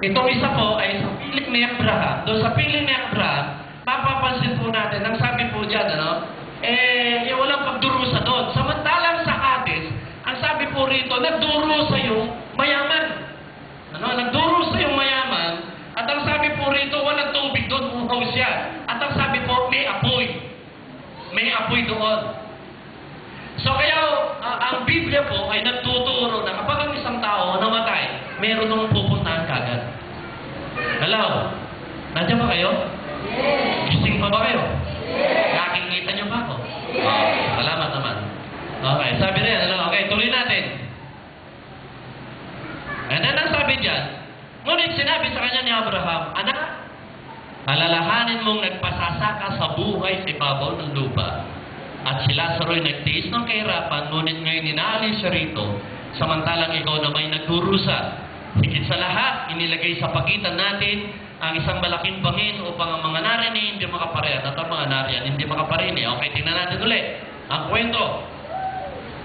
Itong isa po ay sa piling ni Abraham. Doon sa piling ni Abraham, mapapansin po natin, ang sabi po dyan, walang pagdurusa doon. Samantalang sa Hades, ang sabi po rito, nagdurusa yung mayaman. Nagdurusa yung mayaman, at ang sabi po rito, walang tubig doon, uhaw siya. At ang sabi po, may apoy. May apoy doon. So kaya, ang Biblia po ay nagtuturo na kapag ang isang tao namatay, meron nung pupuntahan kagad. Hello? Nandiyan ba kayo? Yes. Gising pa ba kayo? Yes. Nakikita niyo ba ako? Okay, salamat naman. Okay, sabi rin, okay, tuloy natin. And then ang sabi diyan, ngunit sinabi sa kanya ni Abraham, anak, alalahanin mong nagpasasaka sa buhay sa ibabaw ng lupa. At si Lazaro'y nagtiis ng kahirapan, ngunit ngayon inaalis siya rito, samantalang ikaw na may nagdurusa. Higit sa lahat, inilagay sa pagitan natin ang isang malaking bangin upang ang mga narini hindi makaparehan at ang mga nariyan hindi makaparini. Okay, tingnan natin ulit ang kwento.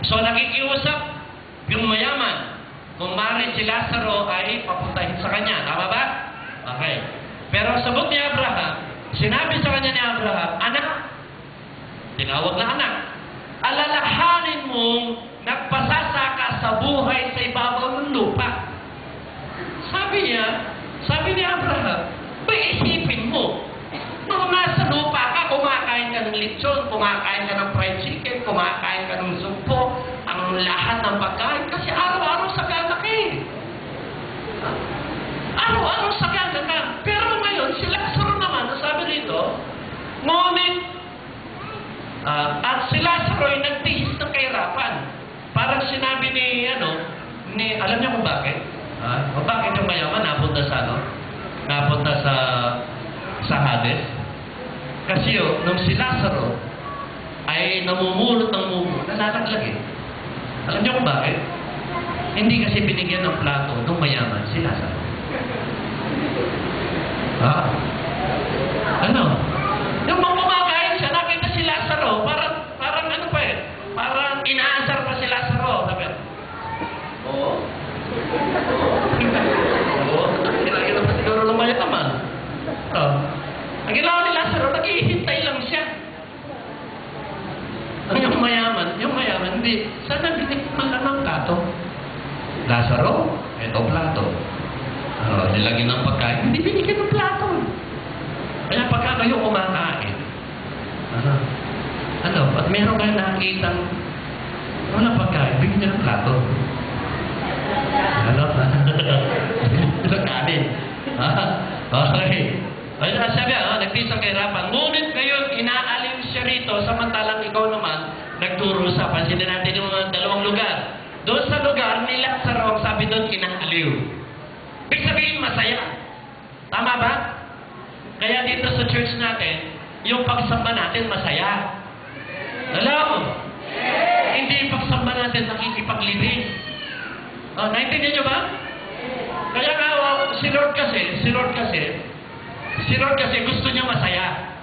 So, nakikiusap yung mayaman. Kung maaari si Lazaro ay papuntahin sa kanya. Tama ba? Okay. Pero sagot ni Abraham, sinabi sa kanya ni Abraham, anak, tinawag na anak, alalahanin mong nagpasasaka sa buhay sa ibabaw ng lupa. Sabi ni Abraham, isipin mo, nung nasa lupa ka, kumakain ka ng lechon, kumakain ka ng fried chicken, kumakain ka ng sumpo, ang lahat ng pagkain, kasi araw-araw sagana ka eh. Araw-araw sagana ka. Pero ngayon, si Lazaro naman, sabi rito, ngunit, at si Lazaro ay nagtihis ng kahirapan. Parang sinabi ni alam niyo kung bakit? Bakit yung mayaman napunta sa Hades? Kasi nung si Lazaro ay namumulot ng mumo, nalalaglag eh. Alam niyo kung bakit? Hindi kasi binigyan ng plato nung mayaman si Lazaro. Ano? Yung mga kumakain siya, nakita si Lazaro, parang ano pa eh, parang inaasar pa si Lazaro. Sabi, kinakita pa siguro ng mayaman. Ang ginawa ni Lazaro, naghihintay lang siya. Yung mayaman, hindi. Sana binikman lang ng plato. Lazaro, eto plato. Nilagyan ng pagkain, hindi binigyan ng plato. Kaya pagka kayo kumakain, at meron kayo nakikitang wala pagkain, bigyan ng plato. Ito kanin. Okay. Ayun, sabi, nagtisang kahirapan. Ngunit ngayon, inaaliw siya rito, samantalang ikaw naman, nagdurusa. Pansinin natin yung mga dalawang lugar. Doon sa lugar ni Lazaro, sabi doon, inaaliw. Ibig sabihin, masaya. Tama ba? Kaya dito sa church natin, yung pagsamba natin, masaya. Hello? Hindi yung pagsamba natin nakikipaglibing. Naintindihan nyo ba? Kaya nga, si Lord kasi gusto niya masaya.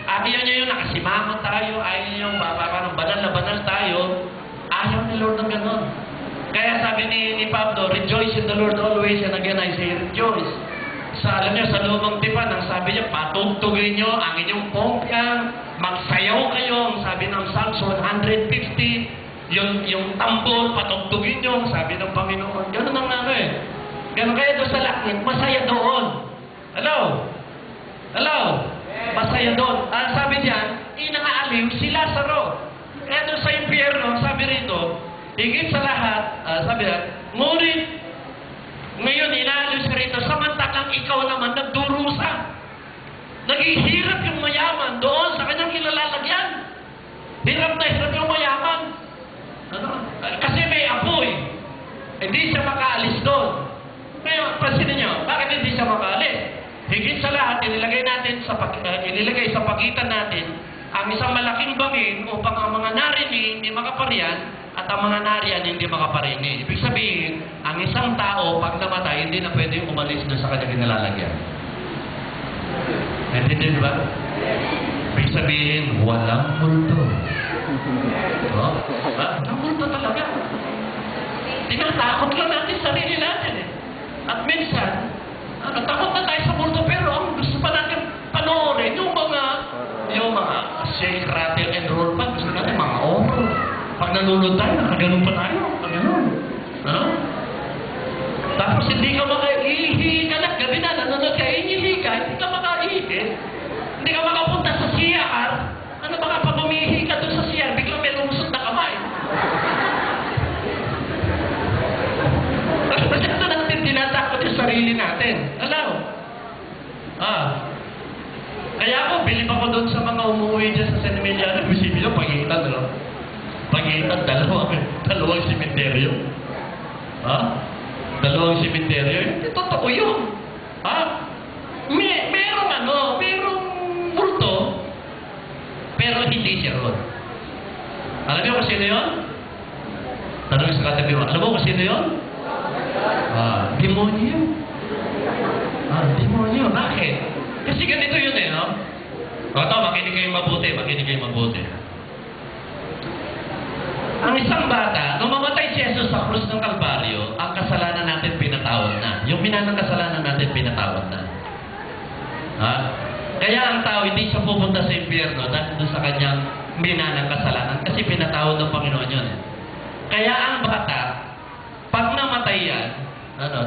Ayaw niya yung nakasimangot tayo, ayaw niya yung parang banal na banal tayo. Ayaw ni Lord ng ganon. Kaya sabi ni Pablo, rejoice in the Lord always, and again I say rejoice. Alam niyo, sa lumang tipan, ang sabi niya, patugtugin niyo ang inyong pongkang, magsayaw kayo, ang sabi ng Psalms 150, yung tambol, patugtugin niyo, sabi ng Panginoon. Ganun ang Ganun kaya doon sa langit, masaya doon. Hello? Masaya doon. Ang sabi diyan, inaaliw si Lazaro. Kaya doon sa impyerno, sabi rito, higit sa lahat, sabi niya, ngunit, ngayon inaaliw siya rito, samantalang ikaw naman nagdurusa. Naghihirap yung mayaman doon sa kanyang kilalalagyan. Hirap na hirap yung mayaman. Kasi may apoy. Hindi siya makaalis doon. Ngayon, pansinin niyo, bakit hindi siya makaalis? Higit sa lahat, inilagay sa pagitan natin ang isang malaking bangin upang ang mga narini hindi makaparian at ang mga nariyan hindi makaparini. Ibig sabihin, ang isang tao, pag namatay, hindi na pwede umalis doon sa kanyang kinalalagyan. Naintindihan ba? Ibig sabihin, walang multo. Walang multo talaga. Tinatakot lang natin sarili natin eh. At minsan, natakot na tayo sa multo, pero ang gusto pa natin panoorin, yung mga shake, rattle, and roll pa, gusto natin mga horror. Pag nalulod tayo, nakaganon pa tayo. Nakaganon. Ha? Tapos hindi ka makaihi ka na, gabi na, nanonood ka, ihi ka, hindi ka makaihi. Hindi ka makapunta sa CR. Ano baka pag umihi ka doon sa CR, biglang may lumusot na kamay. Masyado natin tinatakot yung sarili natin. Alam? Kaya ako, bilib ako doon sa mga umuwi dyan sa San Emiliano. Bisipin nyo, pagitan, no? Pagitan, dalawang simenteryo. Dalawang simenteryo. Hindi totoo yun. Merong multo, pero hindi siya ron. Alam niyo kung sino yun? Tanong sa katabi mo, alam mo kung sino yun? Demonyo. Demonyo. Bakit? Kasi ganito yun eh, no? Ito, makinig kayong mabuti. Ang isang bata, nung mamatay si Jesus sa krus ng Kalbaryo, ang kasalanan natin pinatawad na. Yung minanang kasalanan natin pinatawad na. Kaya ang tao hindi siya pupunta sa impyerno dahil doon sa kanyang minanang kasalanan kasi pinatawad ng Panginoon yun. Kaya ang bata, pag namatay yan,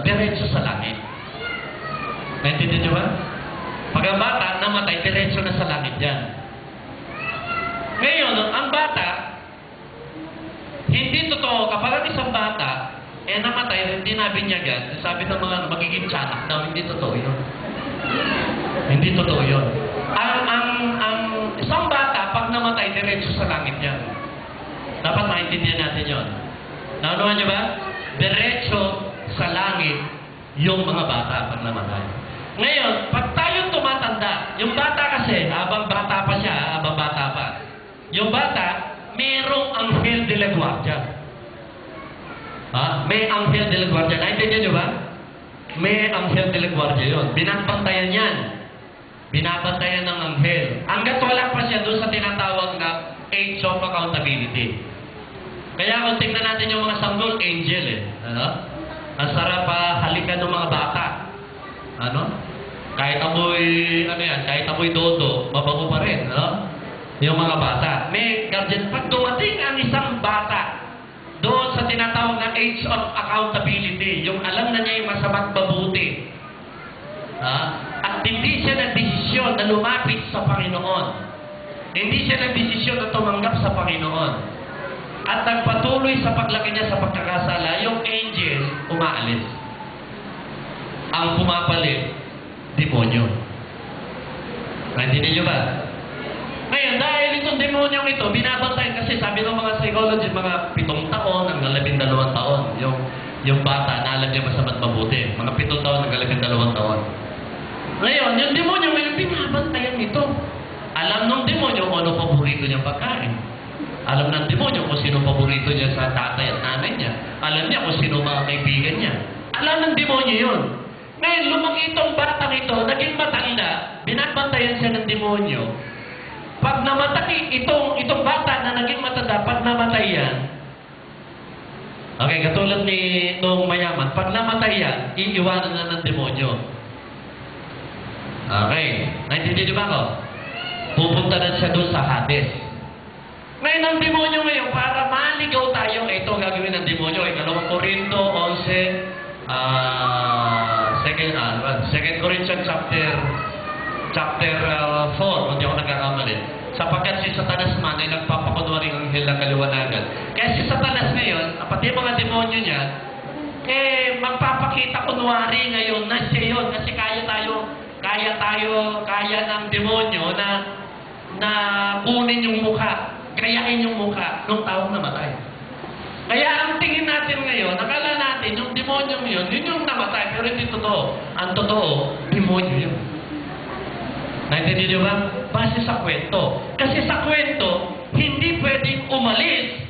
diretso sa langit. Naintindihan niyo ba? Pag ang bata namatay, diretso na sa langit yan. Ngayon, ang bata, hindi totoo, kapag ang isang bata, namatay, hindi nabinyagan, sabi ng mga magiging tiyanak daw, hindi totoo yun. Hindi totoo yun. Ang isang bata, pag namatay, diretso sa langit yan. Dapat maintindihan natin yun. Naunawan niyo ba? Diretso sa langit yung mga bata pag namatay. Ngayon, pag tayo tumatanda, yung bata kasi, habang bata pa siya, yung bata, merong anghel de la guardia. May anghel de la guardia. Naintindihan niyo ba? May anghel de la guardia yun. Binabantayan yan. Binabantayan ng anghel. Hanggat wala pa siya doon sa tinatawag na age of accountability. Kaya kung tingnan natin yung mga sanggol, angel eh. Ang sarap halikan ng mga bata. Kahit amoy dodo, mabago pa rin. Yung mga bata. May guardian. Pag dumating ang isang bata doon sa tinatawag na age of accountability, yung alam na niya yung masama't mabuti, at hindi siya nagdesisyon na lumapit sa Panginoon. Hindi siya nagdesisyon na tumanggap sa Panginoon. At nagpatuloy sa paglaki niya sa pagkakasala, yung angel umaalis. Ang pumapalit, demonyo. Naintindihan niyo ba? Ngayon, dahil itong demonyong ito, binabantayan kasi sabi ng mga psychologist, mga 7 taon hanggang 12 taon. Yung bata, naalam niya masamang mabuti. Mga 7 taon hanggang 12 taon. Ngayon, yung demonyo ngayon, binabantayan ito. Alam ng demonyo kung ano paborito niyang pagkain. Alam ng demonyo kung sino paborito niya sa tatay at nanay niya. Alam niya kung sino mga kaibigan niya. Alam ng demonyo yun. Ngayon, lumaki itong batang ito, naging matanda, binabantayan siya ng demonyo. Pag namatay, itong bata na naging matanda, pag namatay yan, okay, katulad ni nung mayaman, pag namatay yan, iiwanan na ng demonyo. Okay, naintindihan niyo ba ako? Pupunta na siya doon sa Hades. Ngayon, ang demonyo ngayon, para maligaw tayo, ito ang gagawin ng demonyo. 2 Corinto 11, 2 Corinthians chapter 4, hindi ako nagkakamali. Sapagkat si Satanas man ay nagpapakunwaring anghel ng kaliwanagan. Kaya si Satanas ngayon, pati mga demonyo niya, magpapakita kunwari ngayon na siya yun. Kasi kaya ng demonyo na kunin yung mukha, gayahin yung mukha ng taong namatay. Kaya ang tingin natin ngayon, nakala natin yung demonyo yun yung namatay, pero hindi totoo. Ang totoo, demonyo yun. Naintindihan niyo ba? Base sa kwento. Kasi sa kwento, hindi pwedeng umalis